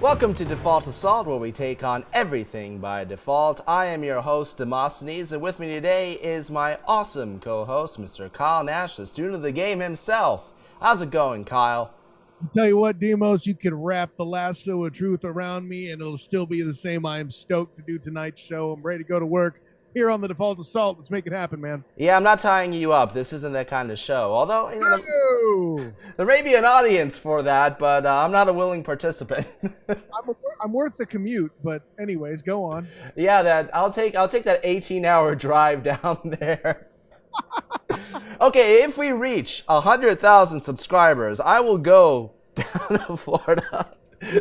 Welcome to Default Assault, where we take on everything by default. I am your host, Demosthenes, and with me today is my awesome co-host, Mr. Kyle Nash, the student of the game himself. How's it going, Kyle? I'll tell you what, Demos, you can wrap the lasso of truth around me and it'll still be the same. I am stoked to do tonight's show. I'm ready to go to work here on the Default Assault. Let's make it happen, man. Yeah, I'm not tying you up. This isn't that kind of show. Although, No! there may be an audience for that, but I'm not a willing participant. I'm worth the commute, but anyways, go on. Yeah, I'll take that 18-hour drive down there. Okay, if we reach 100,000 subscribers, I will go down to Florida,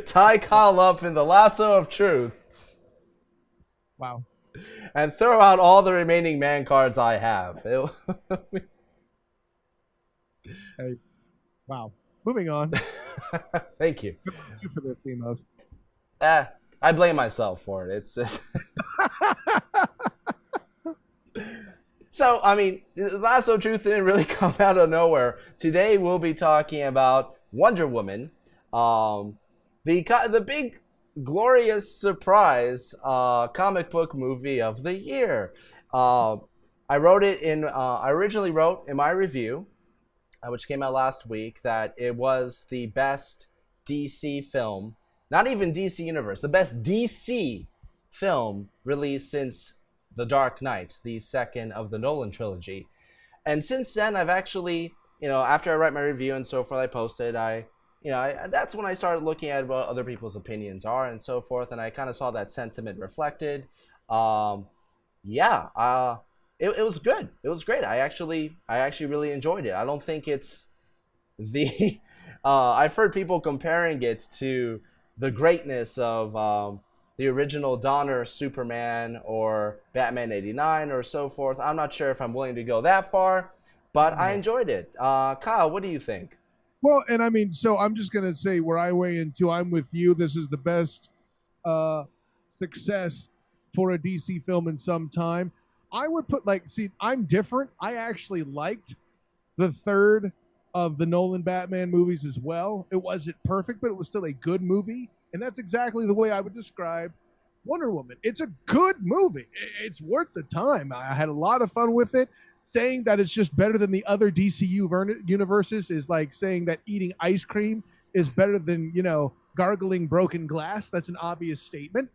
tie Kyle up in the lasso of truth, Wow. and throw out all the remaining man cards I have. Hey. Wow. Moving on. Thank you. Good on you for this, Demos. I blame myself for it. It's just... So, I mean, Lasso of Truth didn't really come out of nowhere. Today we'll be talking about Wonder Woman, the big, glorious surprise comic book movie of the year. I originally wrote in my review, which came out last week, that it was the best DC film, not even DC Universe, the best DC film released since The Dark Knight, the second of the Nolan trilogy. And since then, I've actually, after I write my review and so forth, I posted, that's when I started looking at what other people's opinions are and so forth, and I kind of saw that sentiment reflected. It was good. It was great. I actually really enjoyed it. I don't think it's the... I've heard people comparing it to the greatness of... the original Donner Superman or Batman 89 or so forth. I'm not sure if I'm willing to go that far, but I enjoyed it. Kyle, what do you think? Well, and I mean, so I'm just going to say where I weigh into, I'm with you. This is the best success for a DC film in some time. I would put, I'm different. I actually liked the third of the Nolan Batman movies as well. It wasn't perfect, but it was still a good movie. And that's exactly the way I would describe Wonder Woman. It's a good movie. It's worth the time. I had a lot of fun with it. Saying that it's just better than the other DCU universes is like saying that eating ice cream is better than, gargling broken glass. That's an obvious statement.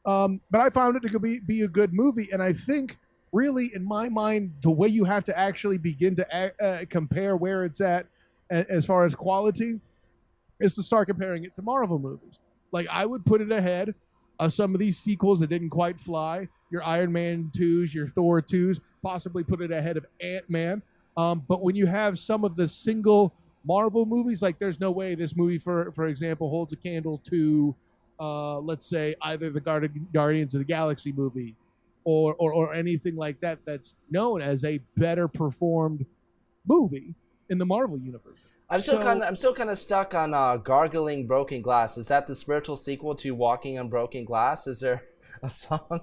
But I found it to be a good movie. And I think, really, in my mind, the way you have to actually begin to compare where it's at as far as quality is to start comparing it to Marvel movies. Like, I would put it ahead of some of these sequels that didn't quite fly. Your Iron Man 2s, your Thor 2s, possibly put it ahead of Ant-Man. But when you have some of the single Marvel movies, like there's no way this movie, for example, holds a candle to, let's say, either the Guardians of the Galaxy movie or anything like that that's known as a better performed movie in the Marvel universe. I'm still kind of stuck on Gargling Broken Glass. Is that the spiritual sequel to Walking on Broken Glass? Is there a song?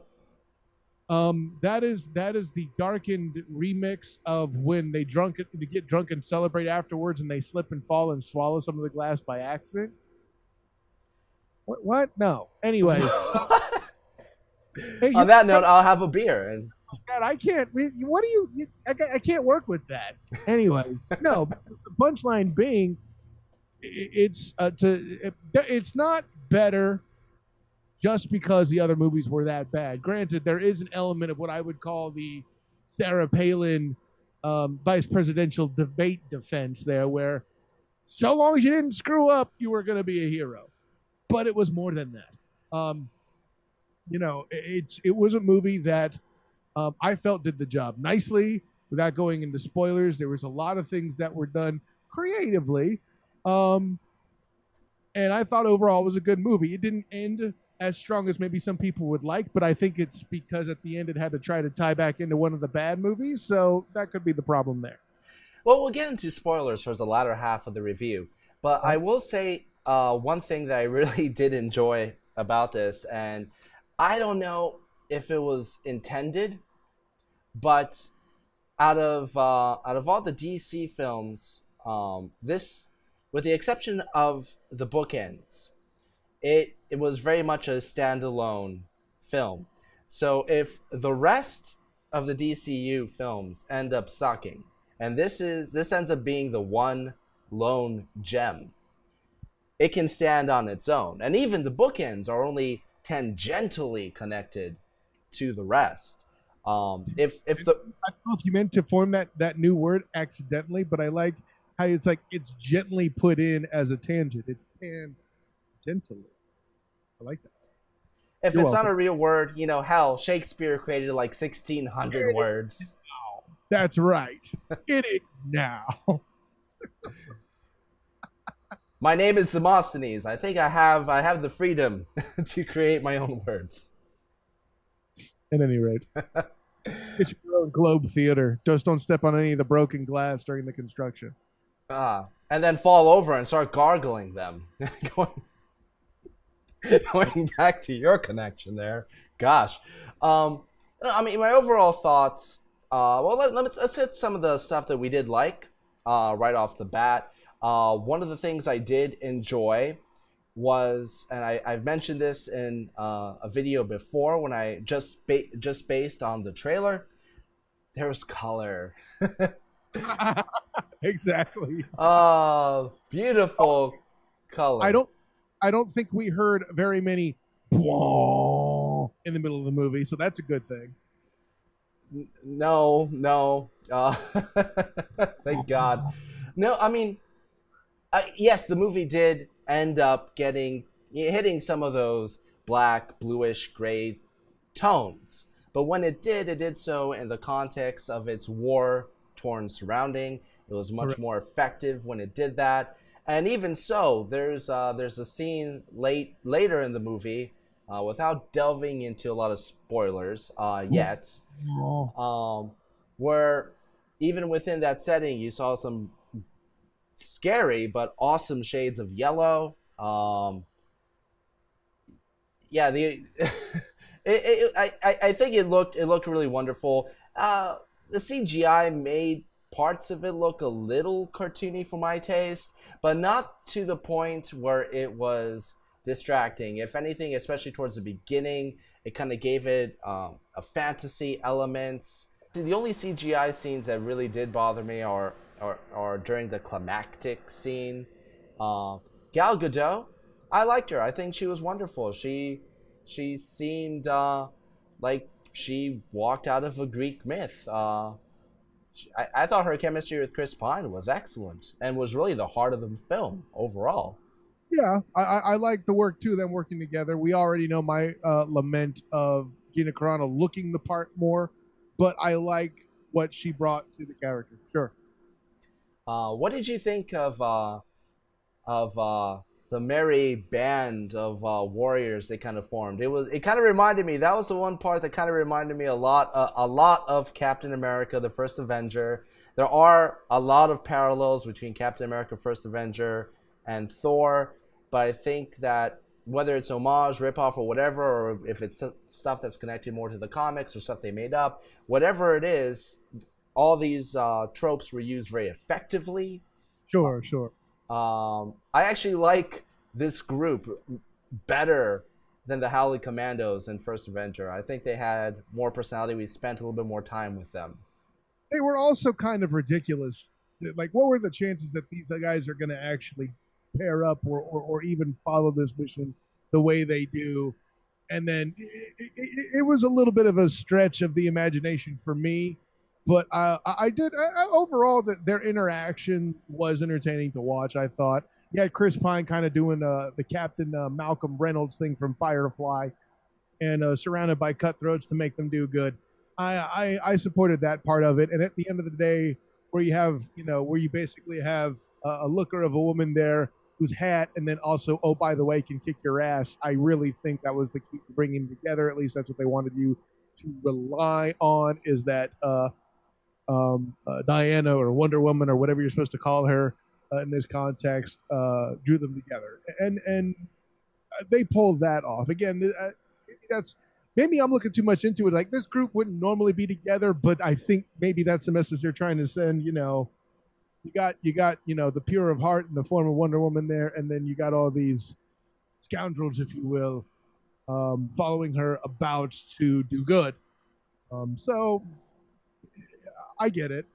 That is the darkened remix of when they get drunk and celebrate afterwards, and they slip and fall and swallow some of the glass by accident. What? No. Anyways. Hey, on that note, I'll have a beer. And God, I can't. What do you? I can't work with that. Anyway, no. The punchline being, it's not better just because the other movies were that bad. Granted, there is an element of what I would call the Sarah Palin vice presidential debate defense there, where so long as you didn't screw up, you were going to be a hero. But it was more than that. It was a movie that I felt did the job nicely. Without going into spoilers, there was a lot of things that were done creatively. And I thought overall it was a good movie. It didn't end as strong as maybe some people would like, but I think it's because at the end it had to try to tie back into one of the bad movies, so that could be the problem there. Well, we'll get into spoilers for the latter half of the review, but I will say one thing that I really did enjoy about this, and I don't know if it was intended, but out of all the DC films, this, with the exception of the bookends, it was very much a standalone film. So if the rest of the DCU films end up sucking, and this ends up being the one lone gem, it can stand on its own. And even the bookends are only tangentially connected to the rest. If the I don't know if you meant to form that new word accidentally, but I like how it's like it's gently put in as a tangent. It's tangentially. I like that. if You're it's not welcome. a real word, hell, Shakespeare created like 1,600 words. That's right. It is now. My name is Demosthenes. I think I have the freedom to create my own words. At any rate, get your own Globe Theater. Just don't step on any of the broken glass during the construction. And then fall over and start gargling them. going, going back to your connection there. Gosh. I mean, my overall thoughts. Well, let's hit some of the stuff that we did like right off the bat. One of the things I did enjoy was, and I've mentioned this in a video before when I just based on the trailer, there was color. Exactly. Beautiful color. I don't think we heard very many in the middle of the movie, so that's a good thing. No. Thank God. No, I mean, yes, the movie did end up hitting some of those black, bluish, gray tones. But when it did so in the context of its war-torn surrounding. It was much more effective when it did that. And even so, there's a scene later in the movie, without delving into a lot of spoilers yet, where even within that setting, you saw some scary but awesome shades of yellow. Yeah, I think it looked really wonderful. The CGI made parts of it look a little cartoony for my taste, but not to the point where it was distracting. If anything, especially towards the beginning, it kind of gave it a fantasy element. The only CGI scenes that really did bother me are during the climactic scene. Gal Gadot, I liked her. I think she was wonderful. She seemed like she walked out of a Greek myth. I thought her chemistry with Chris Pine was excellent and was really the heart of the film overall. Yeah, I like the work too. Them working together. We already know my lament of Gina Carano looking the part more, but I like what she brought to the character. Sure. What did you think of the merry band of warriors they kind of formed? It kind of reminded me. That was the one part that kind of reminded me a lot of Captain America: The First Avenger. There are a lot of parallels between Captain America: First Avenger and Thor, but I think that whether it's homage, ripoff, or whatever, or if it's stuff that's connected more to the comics or stuff they made up, whatever it is, all these tropes were used very effectively. Sure. I actually like this group better than the Howley Commandos in First Avenger. I think they had more personality. We spent a little bit more time with them. They were also kind of ridiculous. Like, what were the chances that these guys are going to actually pair up or even follow this mission the way they do? And then it was a little bit of a stretch of the imagination for me. But I did overall that their interaction was entertaining to watch. I thought you had Chris Pine kind of doing the Captain Malcolm Reynolds thing from Firefly, and surrounded by cutthroats to make them do good. I supported that part of it. And at the end of the day, where you basically have a looker of a woman there whose hat, and then also, oh, by the way, can kick your ass. I really think that was the key to bringing them together. At least that's what they wanted you to rely on, is that Diana or Wonder Woman or whatever you're supposed to call her in this context drew them together, and they pulled that off. Again, maybe I'm looking too much into it. Like, this group wouldn't normally be together, but I think maybe that's the message they're trying to send. You got the pure of heart in the form of Wonder Woman there, and then you got all these scoundrels, if you will, following her about to do good. So I get it.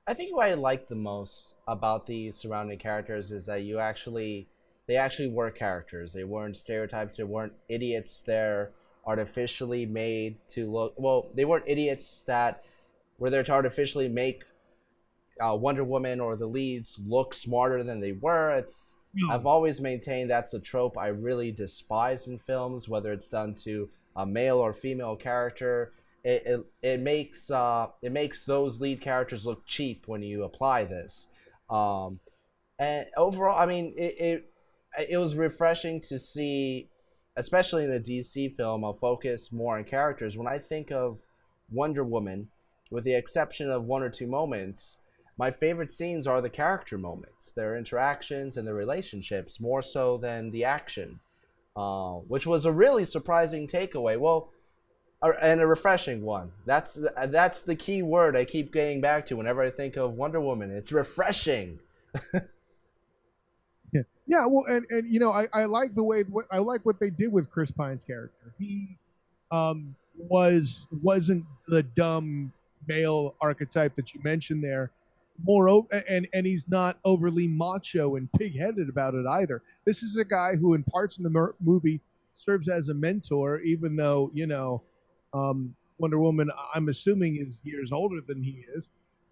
I think what I like the most about the surrounding characters is that they actually were characters. They weren't stereotypes. They weren't idiots. They're artificially made to look. Well, they weren't idiots that were there to artificially make Wonder Woman or the leads look smarter than they were. It's I've No. always maintained that's a trope I really despise in films, whether it's done to a male or female character. It makes those lead characters look cheap when you apply this. Um, and overall, I mean, it was refreshing to see, especially in the DC film, a focus more on characters. When I think of Wonder Woman, with the exception of one or two moments, my favorite scenes are the character moments, their interactions and their relationships, more so than the action, which was a really surprising takeaway. Well, and a refreshing one. That's the key word I keep getting back to whenever I think of Wonder Woman. It's refreshing. Yeah, yeah. Well, and you know, I like the way I like what they did with Chris Pine's character. He wasn't the dumb male archetype that you mentioned there. And he's not overly macho and pig-headed about it either. This is a guy who, in parts in the movie, serves as a mentor, even though Wonder Woman, I'm assuming, is years older than he is.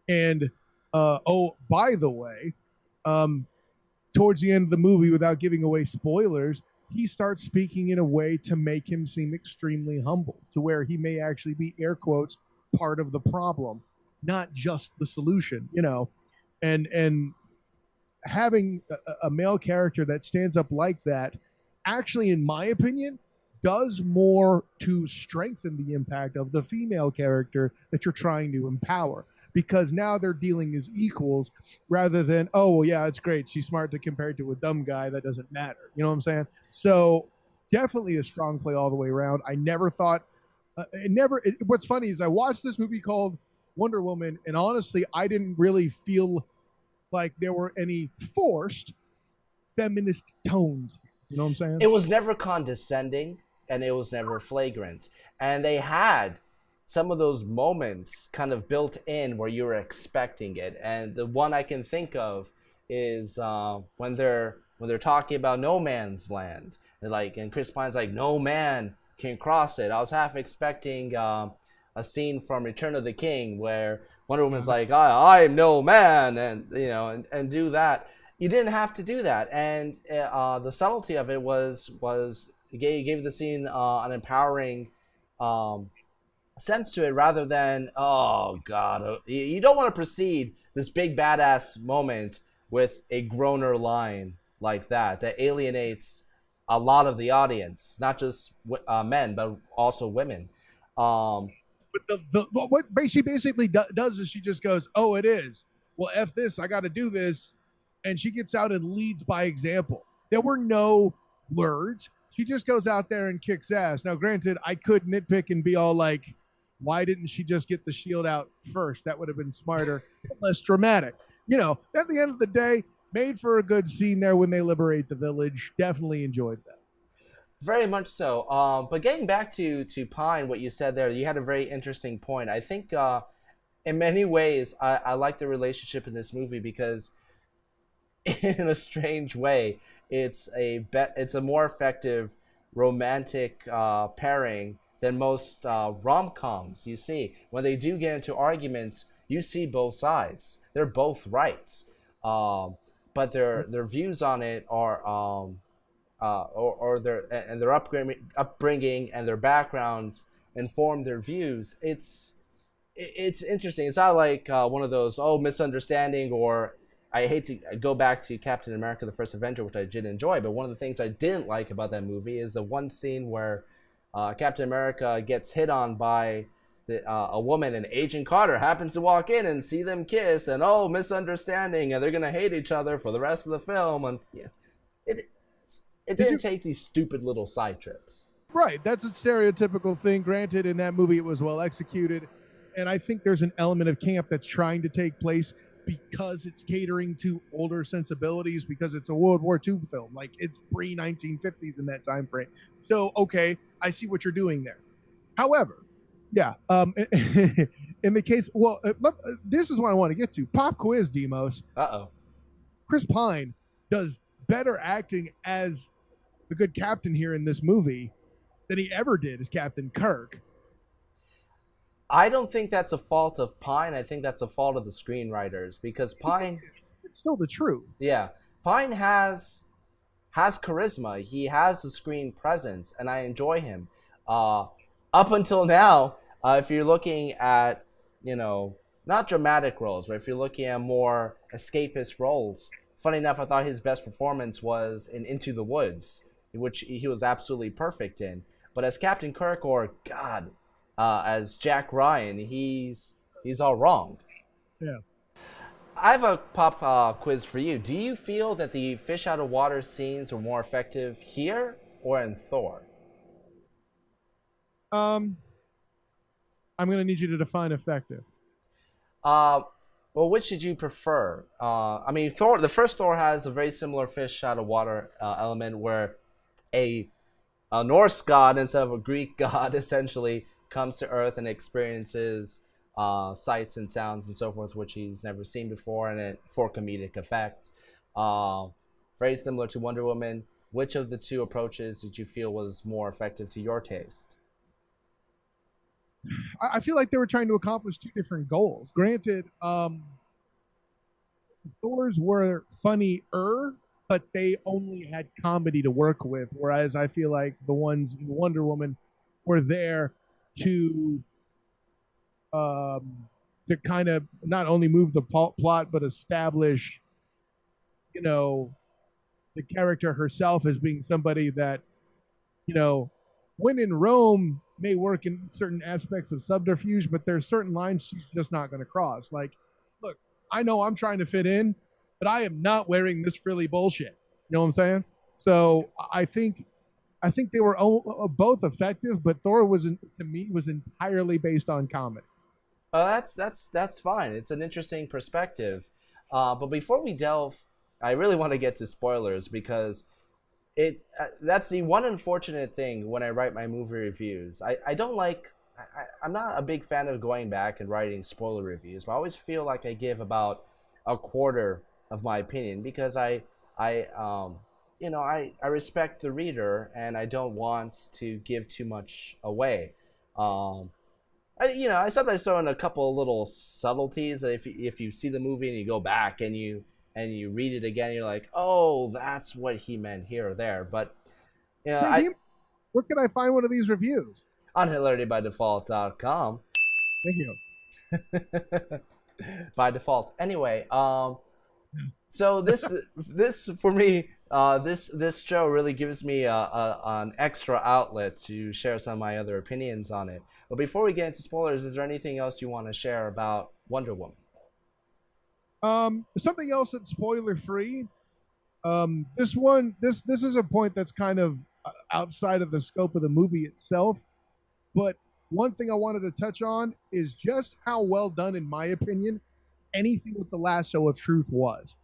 And oh, by the way, um, towards the end of the movie, without giving away spoilers, he starts speaking in a way to make him seem extremely humble, to where he may actually be, air quotes, part of the problem, not just the solution, and having a male character that stands up like that, actually, in my opinion, does more to strengthen the impact of the female character that you're trying to empower, because now they're dealing as equals rather than, oh well, yeah, it's great, she's smart, to compare to a dumb guy that doesn't matter. You know what I'm saying? So definitely a strong play all the way around. I never thought what's funny is I watched this movie called Wonder Woman, and honestly, I didn't really feel like there were any forced feminist tones. You know what I'm saying? It was never condescending and it was never flagrant. And they had some of those moments kind of built in where you were expecting it. And the one I can think of is when they're talking about no man's land. And Chris Pine's like, no man can cross it. I was half expecting a scene from Return of the King where Wonder Woman's like, I'm no man, and and do that. You didn't have to do that, and the subtlety of it was gave the scene an empowering sense to it, rather than, oh god, you don't want to precede this big badass moment with a groaner line like that alienates a lot of the audience, not just men but also women. But what she basically does is she just goes, "Oh, it is. Well, f this. I got to do this," and she gets out and leads by example. There were no words. She just goes out there and kicks ass. Now, granted, I could nitpick and be all like, "Why didn't she just get the shield out first? That would have been smarter, but less dramatic." At the end of the day, made for a good scene there when they liberate the village. Definitely enjoyed that. Very much so. But getting back to Pine, what you said there, you had a very interesting point. I think in many ways, I like the relationship in this movie because, in a strange way, it's a more effective romantic pairing than most rom-coms you see. When they do get into arguments, you see both sides. They're both right, but their views on it are or their upbringing and their backgrounds inform their views. It's interesting. It's not like one of those misunderstanding, or I hate to go back to Captain America: The First Avenger, which I did enjoy, but one of the things I didn't like about that movie is the one scene where Captain America gets hit on by a woman, and Agent Carter happens to walk in and see them kiss, and misunderstanding, and they're gonna hate each other for the rest of the film, and yeah, it didn't take these stupid little side trips. Right. That's a stereotypical thing. Granted, in that movie, it was well executed. And I think there's an element of camp that's trying to take place. because it's catering to older sensibilities, because it's a World War II film. Like, it's pre 1950s in that time frame. So, okay, I see what you're doing there. However, yeah, in the case, well, this is what I want to get to. Pop quiz, Demos. Uh-oh. Chris Pine does better acting as the good captain here in this movie than he ever did as Captain Kirk. I don't think that's a fault of Pine. I think that's a fault of the screenwriters, because Pine, It's still the truth. yeah, Pine has charisma. He has a screen presence, and I enjoy him. Up until now, if you're looking at, not dramatic roles, right? If you're looking at more escapist roles, funny enough, I thought his best performance was in Into the Woods, which he was absolutely perfect in. But as Captain Kirk, or God, as Jack Ryan, he's all wrong. Yeah. I have a pop quiz for you. Do you feel that the fish out of water scenes were more effective here or in Thor? I'm going to need you to define effective. Well, which did you prefer? I mean, Thor. The first Thor has a very similar fish out of water element, where a Norse god instead of a Greek god essentially comes to Earth and experiences sights and sounds and so forth, which he's never seen before, and it for comedic effect. Very similar to Wonder Woman. Which of the two approaches did you feel was more effective to your taste? I feel like they were trying to accomplish two different goals. Granted, Thors were funnier, but they only had comedy to work with, whereas I feel like the ones in Wonder Woman were there to kind of not only move the plot but establish, the character herself as being somebody that, when in Rome may work in certain aspects of subterfuge, but there's certain lines she's just not going to cross. Like, look, I know I'm trying to fit in, but I am not wearing this frilly bullshit. You know what I'm saying? So I think they were both effective, but Thor to me was entirely based on comedy. That's fine. It's an interesting perspective. But before we delve, I really want to get to spoilers, because that's the one unfortunate thing when I write my movie reviews. I don't like. I'm not a big fan of going back and writing spoiler reviews, but I always feel like I give about a quarter of my opinion, because I respect the reader, and I don't want to give too much away. I sometimes throw in a couple of little subtleties that if you see the movie and you go back and you read it again, you're like, oh, that's what he meant here or there. But where can I find one of these reviews? On hilaritybydefault.com. Thank you. By default. Anyway, so this for me, this show really gives me an extra outlet to share some of my other opinions on it. But before we get into spoilers, is there anything else you want to share about Wonder Woman? Something else that's spoiler free. This is a point that's kind of outside of the scope of the movie itself, but one thing I wanted to touch on is just how well done, in my opinion, anything with the lasso of truth was.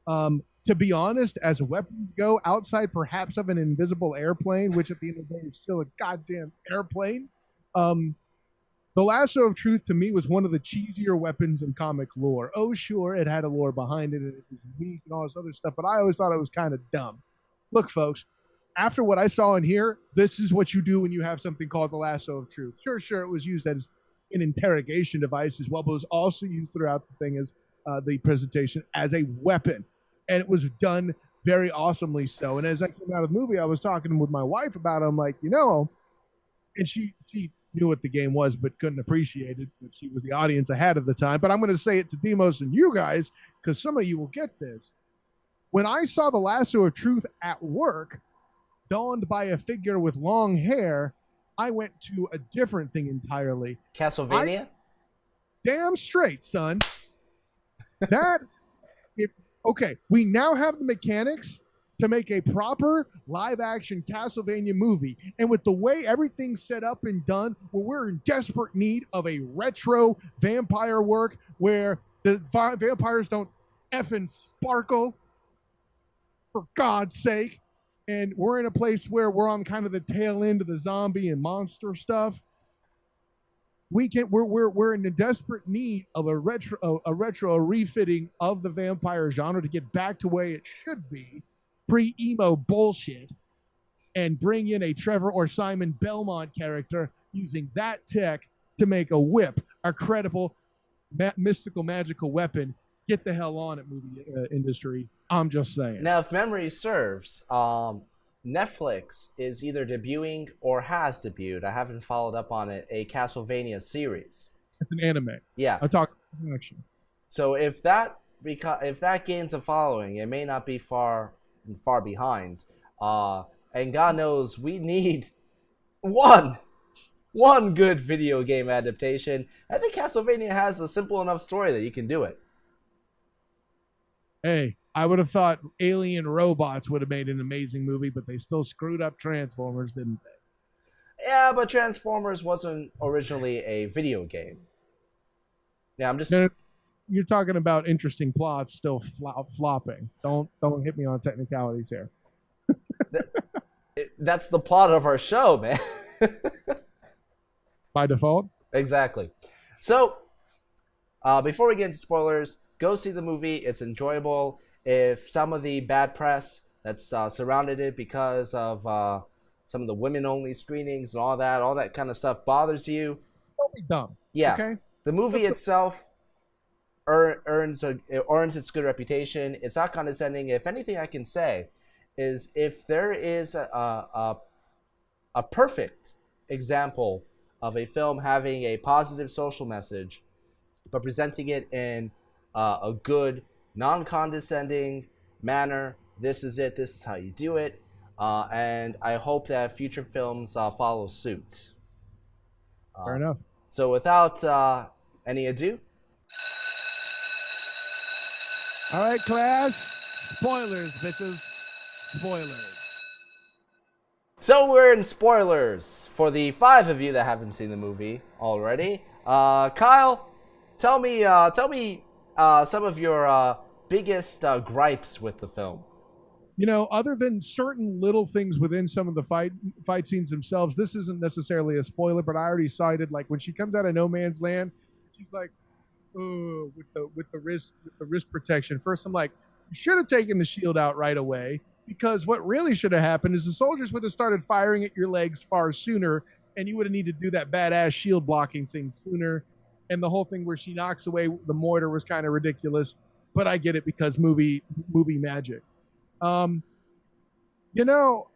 To be honest, as weapons go, outside perhaps of an invisible airplane, which at the end of the day is still a goddamn airplane, the lasso of truth to me was one of the cheesier weapons in comic lore. Oh, sure, it had a lore behind it, and it was unique and all this other stuff, but I always thought it was kind of dumb. Look, folks, after what I saw in here, this is what you do when you have something called the lasso of truth. Sure, it was used as an interrogation device as well, but it was also used throughout the thing as the presentation as a weapon, and it was done very awesomely so. And as I came out of the movie, I was talking with my wife about it. I'm like, and she knew what the game was but couldn't appreciate it, but she was the audience I had at the time. But I'm going to say it to Demos and you guys, because some of you will get this. When I saw the lasso of truth at work, donned by a figure with long hair, I went to a different thing entirely. Castlevania? Damn straight, son. Okay, we now have the mechanics to make a proper live-action Castlevania movie. And with the way everything's set up and done, we're in desperate need of a retro vampire work where The vampires don't effing sparkle, for God's sake. And we're in a place where we're on kind of the tail end of the zombie and monster stuff. We're in the desperate need of a refitting of the vampire genre to get back to where it should be, pre-emo bullshit, and bring in a Trevor or Simon Belmont character using that tech to make a whip, a credible mystical magical weapon. Get the hell on it, movie industry. I'm just saying. Now, if memory serves, Netflix is either debuting or has debuted. I haven't followed up on it. A Castlevania series. It's an anime. Yeah. I talk action. So if that gains a following, it may not be far behind. And God knows we need one good video game adaptation. I think Castlevania has a simple enough story that you can do it. Hey, I would have thought Alien Robots would have made an amazing movie, but they still screwed up Transformers, didn't they? Yeah, but Transformers wasn't originally a video game. Yeah, I'm just... You're talking about interesting plots still flopping. Don't hit me on technicalities here. That's the plot of our show, man. By default? Exactly. So, before we get into spoilers, go see the movie. It's enjoyable. If some of the bad press that's surrounded it because of some of the women-only screenings and all that kind of stuff bothers you, don't be dumb. Yeah. Okay? The movie itself earns its good reputation. It's not condescending. If anything I can say is if there is a perfect example of a film having a positive social message, but presenting it in a good, non-condescending manner, this is it. This is how you do it. And I hope that future films follow suit. Fair enough. So without any ado. All right, class. Spoilers, bitches. Spoilers. So we're in spoilers for the 5 of you that haven't seen the movie already. Kyle, tell me some of your biggest gripes with the film. You know, other than certain little things within some of the fight scenes themselves, this isn't necessarily a spoiler, but I already cited, like, when she comes out of no man's land, she's like, oh, with the wrist protection. First, I'm like, you should have taken the shield out right away, because what really should have happened is the soldiers would have started firing at your legs far sooner, and you would have needed to do that badass shield blocking thing sooner. And the whole thing where she knocks away the mortar was kind of ridiculous, but I get it because movie magic. You know,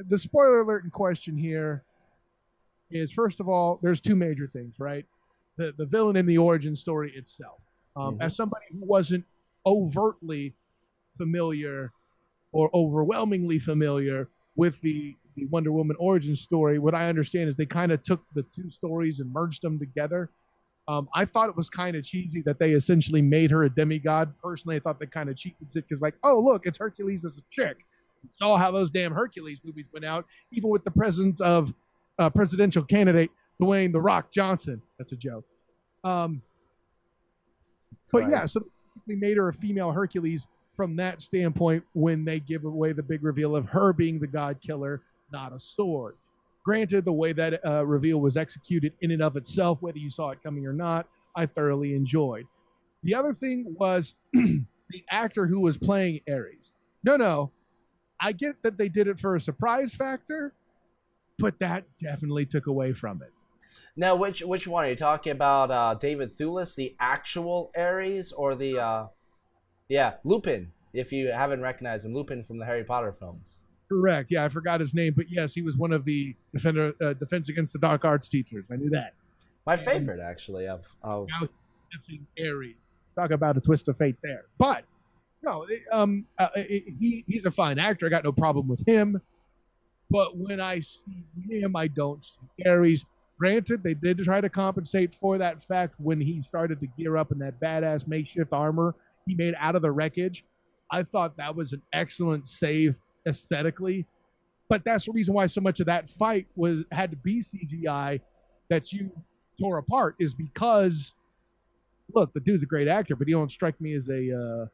the spoiler alert in question here is, first of all, there's 2 major things, right? The villain and the origin story itself. As somebody who wasn't overtly familiar or overwhelmingly familiar with the Wonder Woman origin story, what I understand is they kind of took the 2 stories and merged them together. I thought it was kind of cheesy that they essentially made her a demigod. Personally, I thought they kind of cheated it because, like, oh, look, it's Hercules as a chick. You saw how those damn Hercules movies went out, even with the presence of presidential candidate Dwayne "The Rock" Johnson. That's a joke. But yeah, so they made her a female Hercules from that standpoint when they give away the big reveal of her being the god killer, not a sword. Granted, the way that reveal was executed in and of itself, whether you saw it coming or not, I thoroughly enjoyed. The other thing was the actor who was playing Ares. No, I get that they did it for a surprise factor, but that definitely took away from it. Now, which one are you talking about? David Thewlis, the actual Ares, or the Lupin? If you haven't recognized him, Lupin from the Harry Potter films. Correct. Yeah, I forgot his name, but yes, he was one of the Defense Against the Dark Arts teachers. I knew that. My favorite, actually, of Ares. Talk about a twist of fate there. But no, he's a fine actor. I got no problem with him. But when I see him, I don't see Ares. Granted, they did try to compensate for that fact when he started to gear up in that badass makeshift armor he made out of the wreckage. I thought that was an excellent save aesthetically, but that's the reason why so much of that fight had to be CGI that you tore apart, is because look, the dude's a great actor, but he don't strike me as a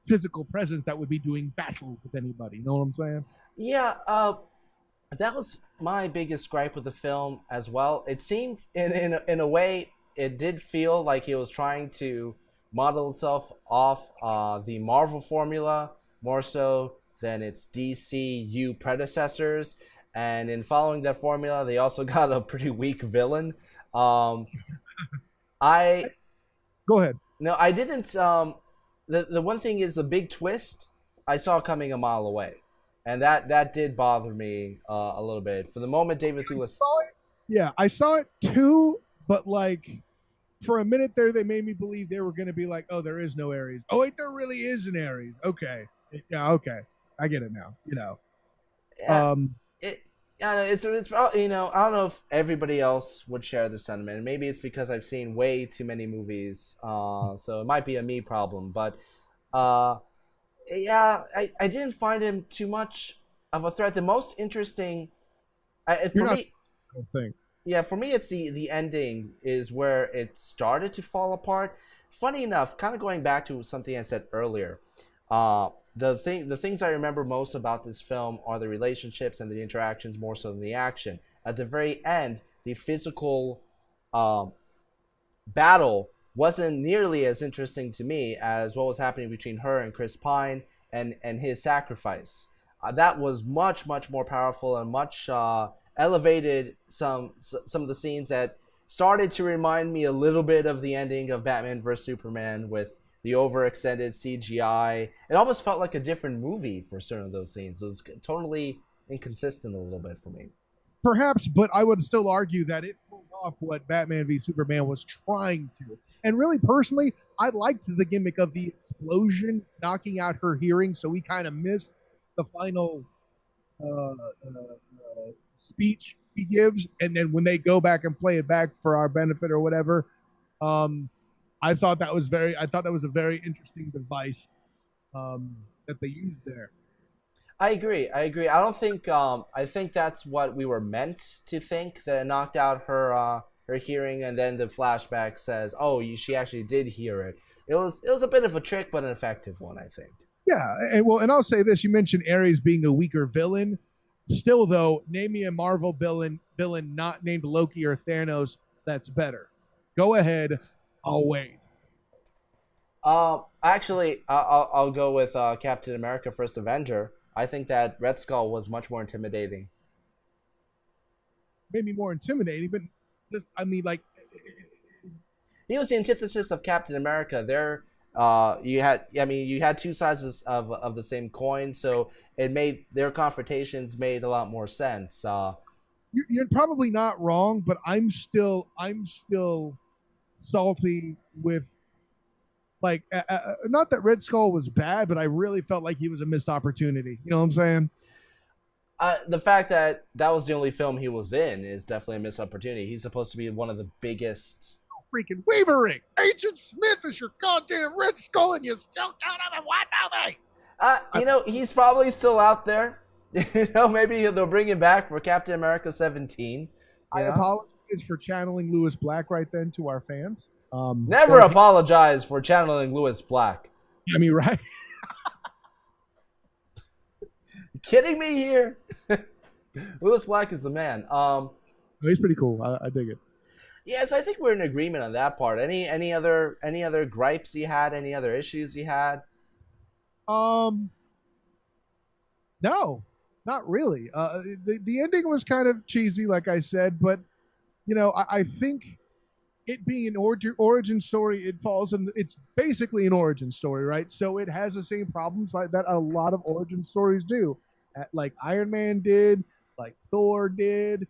physical presence that would be doing battle with anybody. You know what I'm saying? Yeah, that was my biggest gripe with the film as well. It seemed, in a way, it did feel like it was trying to model itself off the Marvel formula more so than its DCU predecessors. And in following that formula, they also got a pretty weak villain. Um, I Go ahead. no, I didn't. The one thing is the big twist I saw coming a mile away, and that did bother me a little bit. For the moment, David Thewlis. Yeah, I saw it too, but like for a minute there, they made me believe they were going to be like, oh, there is no Ares. Oh, wait, there really is an Ares. Okay. Yeah, okay. I get it now. Yeah, Um, it. Yeah, it's probably, I don't know if everybody else would share the sentiment. Maybe it's because I've seen way too many movies, so it might be a me problem. But uh, yeah, I didn't find him too much of a threat. The most interesting, you're for not, me, I don't think. yeah, for me, it's the ending is where it started to fall apart. Funny enough, kind of going back to something I said earlier, the things I remember most about this film are the relationships and the interactions more so than the action. At the very end, the physical um, battle wasn't nearly as interesting to me as what was happening between her and Chris Pine and his sacrifice. That was much more powerful and much elevated some of the scenes that started to remind me a little bit of the ending of Batman vs Superman with the overextended CGI. It almost felt like a different movie for certain of those scenes. It was totally inconsistent a little bit for me. Perhaps, but I would still argue that it pulled off what Batman v Superman was trying to. And really, personally, I liked the gimmick of the explosion knocking out her hearing, so we kind of missed the final speech he gives. And then when they go back and play it back for our benefit or whatever, um, I thought that was a very interesting device that they used there. I agree. I agree. I don't think. I think that's what we were meant to think. That it knocked out her hearing, and then the flashback says, "Oh, she actually did hear it." It was a bit of a trick, but an effective one, I think. Yeah, and I'll say this: you mentioned Ares being a weaker villain. Still, though, name me a Marvel villain not named Loki or Thanos that's better. Go ahead, I'll wait. Actually, I'll go with Captain America: First Avenger. I think that Red Skull was much more intimidating. Maybe more intimidating, but just, I mean, like, He was the antithesis of Captain America. You had two sides of the same coin, so it made their confrontations made a lot more sense. you're probably not wrong, but I'm still salty with like, not that Red Skull was bad, but I really felt like he was a missed opportunity. You know what I'm saying? The fact that that was the only film he was in is definitely a missed opportunity. He's supposed to be one of the biggest. Freaking wavering. Agent Smith is your goddamn Red Skull, and you still count him in one movie. He's probably still out there. Maybe they'll bring him back for Captain America 17. I apologize for channeling Lewis Black right then to our fans. Never apologize for channeling Lewis Black. I mean, right? You kidding me here? Lewis Black is the man. He's pretty cool. I dig it. Yes, I think we're in agreement on that part. Any other gripes you had? Any other issues you had? Um, no, not really. The ending was kind of cheesy, like I said, but I think it being an origin story, it's basically an origin story, right? So it has the same problems like that a lot of origin stories do, like Iron Man did, like Thor did,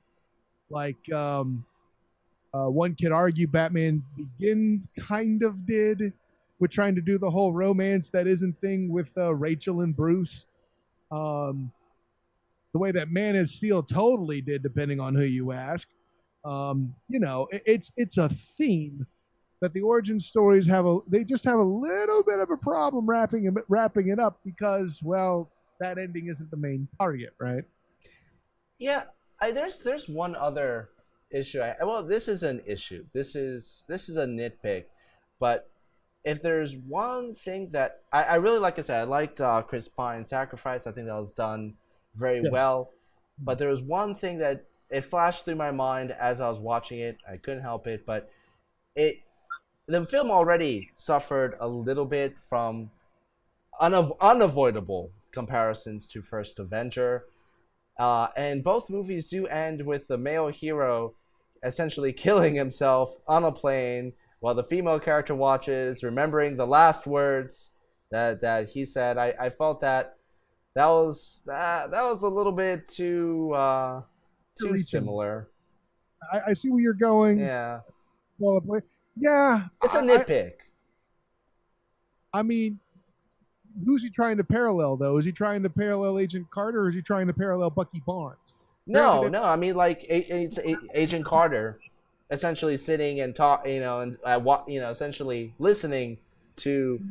like one could argue Batman Begins kind of did, with trying to do the whole romance that isn't thing with Rachel and Bruce. Um, the way that Man of Steel totally did, depending on who you ask. It's a theme that the origin stories they just have a little bit of a problem wrapping it up because, well, that ending isn't the main target, right? Yeah, there's one other issue. Well, this is an issue. This is a nitpick. But if there's one thing that I really like, I said, I liked Chris Pine's sacrifice. I think that was done very Yes. well. But there was one thing that it flashed through my mind as I was watching it. I couldn't help it, but it the film already suffered a little bit from unavoidable comparisons to First Avenger. And both movies do end with the male hero essentially killing himself on a plane while the female character watches, remembering the last words that he said. I felt that was a little bit too similar. I see where you're going. Yeah, Well, yeah, it's a nitpick. I mean, who's he trying to parallel though? Is he trying to parallel Agent Carter, or is he trying to parallel Bucky Barnes? No. I mean, like it's Agent Carter, essentially sitting and talk, and essentially listening to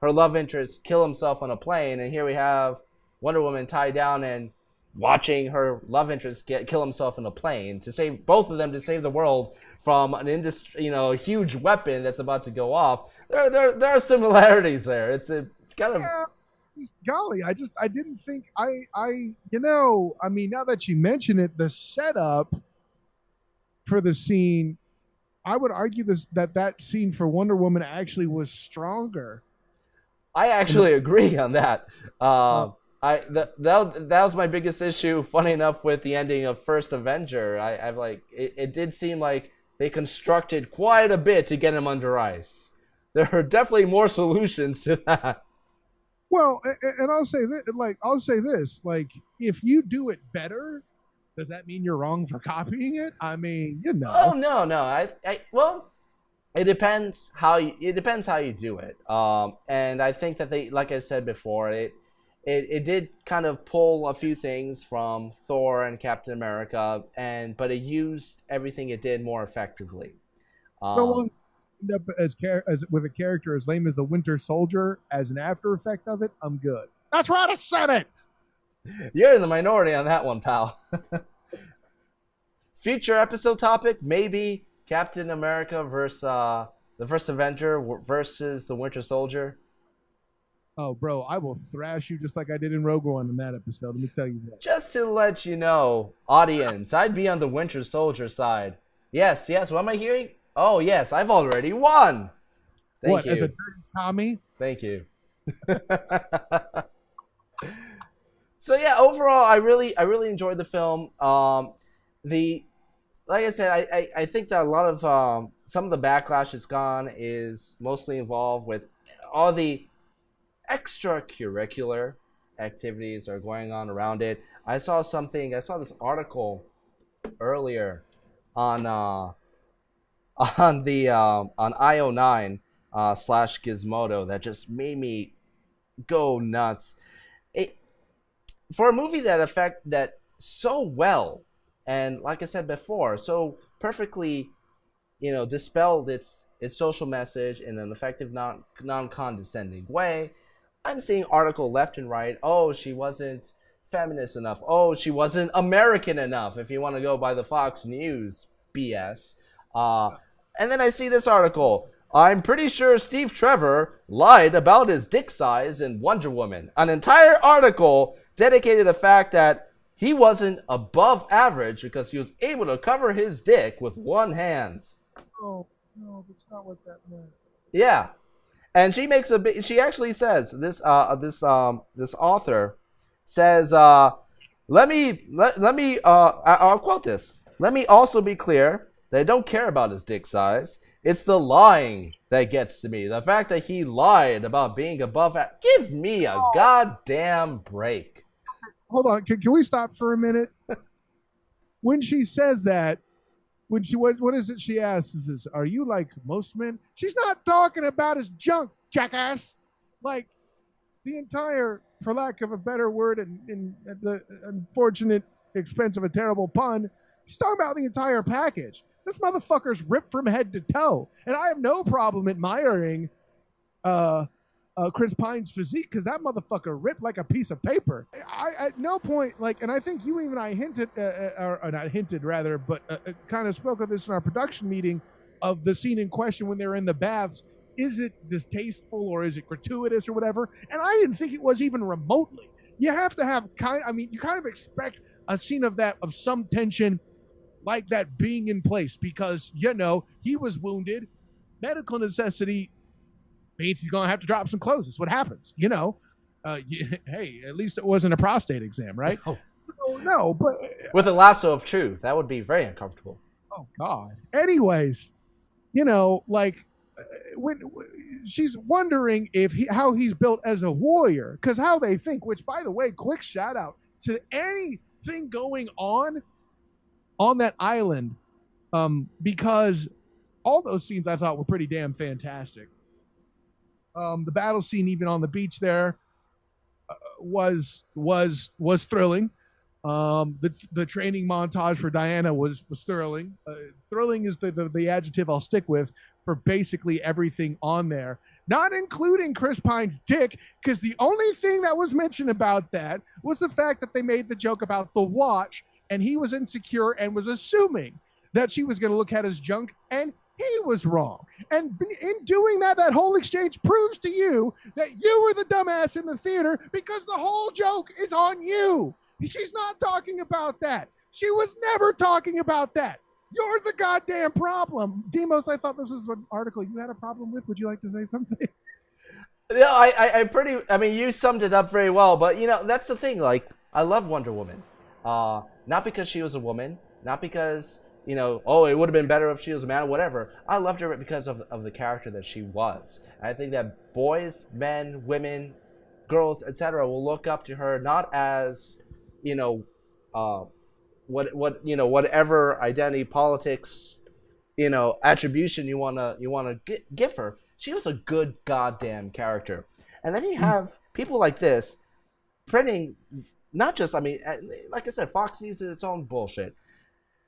her love interest kill himself on a plane, and here we have Wonder Woman tied down and watching her love interest kill himself in a plane to save both of them, to save the world from an huge weapon that's about to go off. There are similarities there. It's a kind of golly, I didn't think I mean, now that you mention it, the setup for the scene, I would argue that scene for Wonder Woman actually was stronger. I actually agree on that. That was my biggest issue. Funny enough, with the ending of First Avenger, I've like it did seem like they constructed quite a bit to get him under ice. There are definitely more solutions to that. Well, and I'll say this, like, if you do it better, does that mean you're wrong for copying it? I mean, Oh no. Well, it depends how you do it. And I think that they, like I said before, it did kind of pull a few things from Thor and Captain America, but it used everything it did more effectively. So long end up as with a character as lame as the Winter Soldier as an after effect of it, I'm good. That's right, I said it. You're in the minority on that one, pal. Future episode topic, maybe Captain America versus the First Avenger versus the Winter Soldier. Oh, bro, I will thrash you just like I did in Rogue One in that episode. Let me tell you that. Just to let you know, audience, I'd be on the Winter Soldier side. Yes. What am I hearing? Oh, yes, I've already won. Thank you. As a dirty Tommy? Thank you. So yeah, overall, I really enjoyed the film. Like I said, I think that a lot of some of the backlash it's gone is mostly involved with all the extracurricular activities that are going on around it. I saw this article earlier on IO9 / Gizmodo that just made me go nuts. For a movie that so well, and like I said before, so perfectly, dispelled its social message in an effective, non-condescending way. I'm seeing article left and right. Oh, she wasn't feminist enough. Oh, she wasn't American enough, if you want to go by the Fox News BS. And then I see this article. I'm pretty sure Steve Trevor lied about his dick size in Wonder Woman. An entire article dedicated to the fact that he wasn't above average because he was able to cover his dick with one hand. Oh, no, that's not what that meant. Yeah. And she makes she actually says, this author says, I'll quote this. Let me also be clear that I don't care about his dick size. It's the lying that gets to me. The fact that he lied about being above give me a goddamn break. Hold on. Can we stop for a minute? When she says that, what is it she asks? Is are you like most men? She's not talking about his junk, jackass. Like, the entire, for lack of a better word, and the unfortunate expense of a terrible pun, she's talking about the entire package. This motherfucker's ripped from head to toe. And I have no problem admiring Chris Pine's physique, because that motherfucker ripped like a piece of paper. I at no point, and I think you even I hinted, or not hinted rather, but kind of spoke of this in our production meeting of the scene in question when they were in the baths. is it distasteful or is it gratuitous or whatever? And I didn't think it was even remotely. You have to have you kind of expect a scene of that, of some tension like that being in place, because, he was wounded. Medical necessity means he's going to have to drop some clothes. That's what happens, hey, at least it wasn't a prostate exam, right? Oh. No, but with a lasso of truth, that would be very uncomfortable. Oh God. Anyways, when she's wondering how he's built as a warrior, because how they think. Which, by the way, quick shout out to anything going on that island, because all those scenes I thought were pretty damn fantastic. The battle scene, even on the beach there, was thrilling. The training montage for Diana was thrilling. Thrilling is the adjective I'll stick with for basically everything on there, not including Chris Pine's dick, because the only thing that was mentioned about that was the fact that they made the joke about the watch, and he was insecure and was assuming that she was going to look at his junk, and he was wrong. And in doing that whole exchange proves to you that you were the dumbass in the theater, because the whole joke is on you. She's not talking about that. She was never talking about that. You're the goddamn problem. Demos, I thought this was an article you had a problem with. Would you like to say something? No, you summed it up very well, but, that's the thing. Like, I love Wonder Woman. Not because she was a woman, not because, it would have been better if she was a man or whatever. I loved her because of the character that she was. And I think that boys, men, women, girls, etc. will look up to her not as, whatever identity, politics, attribution you wanna give her. She was a good goddamn character. And then you have people like this printing, not just, like I said, Fox News is its own bullshit.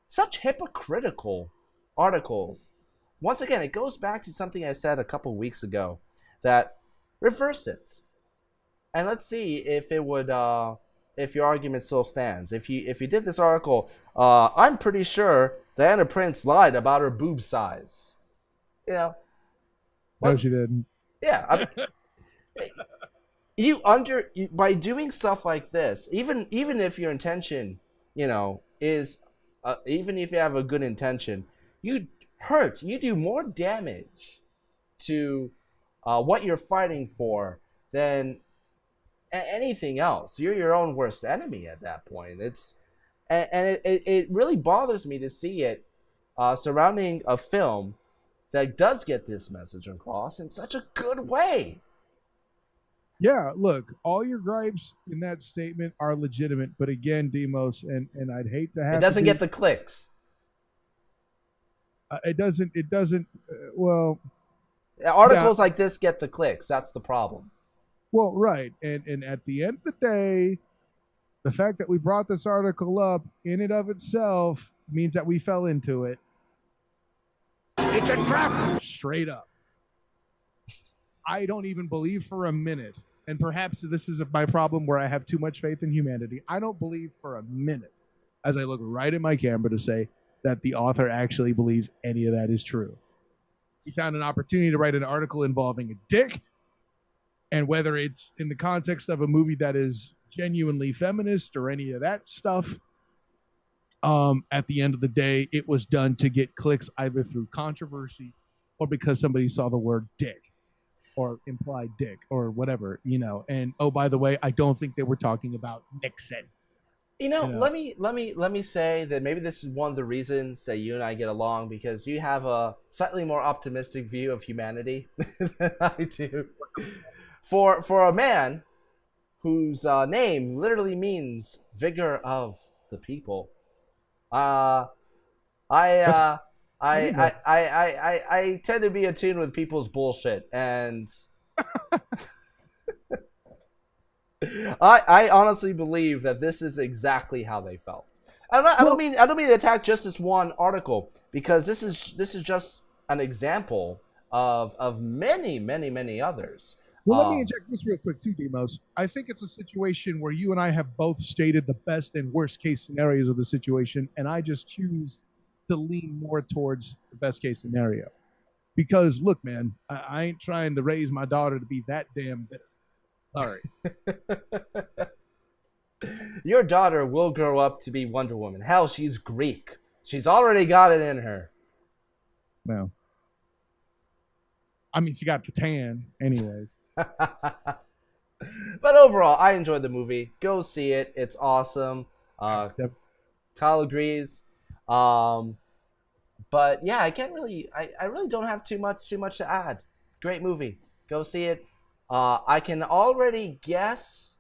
Such hypocritical articles. Once again, it goes back to something I said a couple weeks ago, that reverse it, and let's see if it would. If your argument still stands. If you did this article, I'm pretty sure Diana Prince lied about her boob size. No, she didn't. Yeah. By doing stuff like this, even if your intention, is, even if you have a good intention, you do more damage to what you're fighting for than anything else. You're your own worst enemy at that point. It really bothers me to see it surrounding a film that does get this message across in such a good way. Yeah, look, all your gripes in that statement are legitimate, but again, Demos, and I'd hate to have it doesn't get the clicks. It doesn't. Well, articles like this get the clicks. That's the problem. Well, right, and at the end of the day, the fact that we brought this article up in and of itself means that we fell into it. It's a trap! Straight up. I don't even believe for a minute, and perhaps this is my problem where I have too much faith in humanity. I don't believe for a minute, as I look right in my camera, to say that the author actually believes any of that is true. He found an opportunity to write an article involving a dick, and whether it's in the context of a movie that is genuinely feminist or any of that stuff, at the end of the day, it was done to get clicks either through controversy or because somebody saw the word dick or implied dick or whatever, And oh, by the way, I don't think they were talking about Nixon. Let me say that maybe this is one of the reasons that you and I get along, because you have a slightly more optimistic view of humanity than I do. For a man whose name literally means vigor of the people, I tend to be attuned with people's bullshit, and I honestly believe that this is exactly how they felt. I don't mean to attack just this one article, because this is just an example of many others. Well, let me inject this real quick too, Demos. I think it's a situation where you and I have both stated the best and worst case scenarios of the situation, and I just choose to lean more towards the best case scenario. because look, man, I ain't trying to raise my daughter to be that damn bitter. Sorry. Your daughter will grow up to be Wonder Woman. Hell, she's Greek. She's already got it in her. Well, I mean, she got the tan, anyways. But overall, I enjoyed the movie. Go see it. It's awesome. Kyle agrees. But yeah, I can't really. I really don't have too much to add. Great movie. Go see it. I can already guess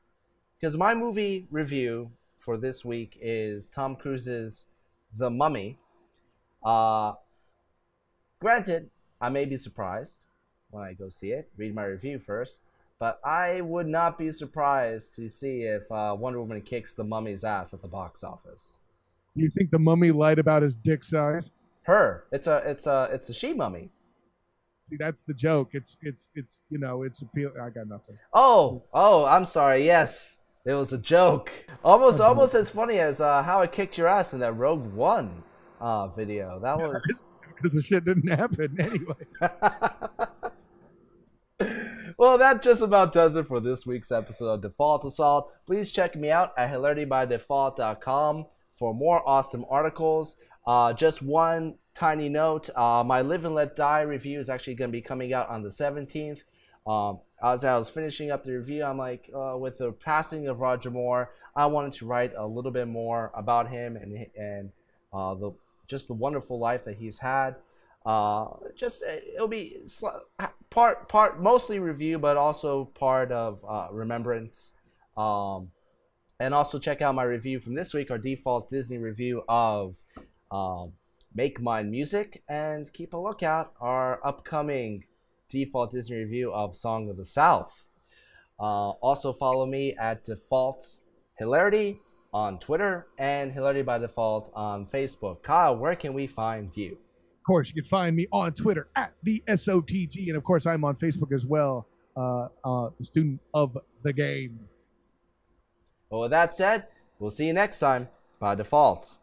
because my movie review for this week is Tom Cruise's The Mummy. Granted, I may be surprised when I go see it. Read my review first. But I would not be surprised to see if Wonder Woman kicks the Mummy's ass at the box office. You think the Mummy lied about his dick size? Her. It's a she mummy. See, that's the joke. It's it's appeal. I got nothing. Oh, I'm sorry. Yes, it was a joke. Almost as funny as how I kicked your ass in that Rogue One video. That was because the shit didn't happen anyway. Well, that just about does it for this week's episode of Default Assault. Please check me out at hilaritybydefault.com for more awesome articles. Just one tiny note, my Live and Let Die review is actually going to be coming out on the 17th. As I was finishing up the review, I'm like, with the passing of Roger Moore, I wanted to write a little bit more about him and the wonderful life that he's had. It'll be part mostly review, but also part of remembrance. And also check out my review from this week, our default Disney review of Make Mine Music, and keep a lookout our upcoming default Disney review of Song of the South. Also follow me at Default Hilarity on Twitter and Hilarity by Default on Facebook. Kyle, where can we find you? Of course, you can find me on Twitter at the SOTG, and of course, I'm on Facebook as well, the student of the game. Well, with that said, we'll see you next time by default.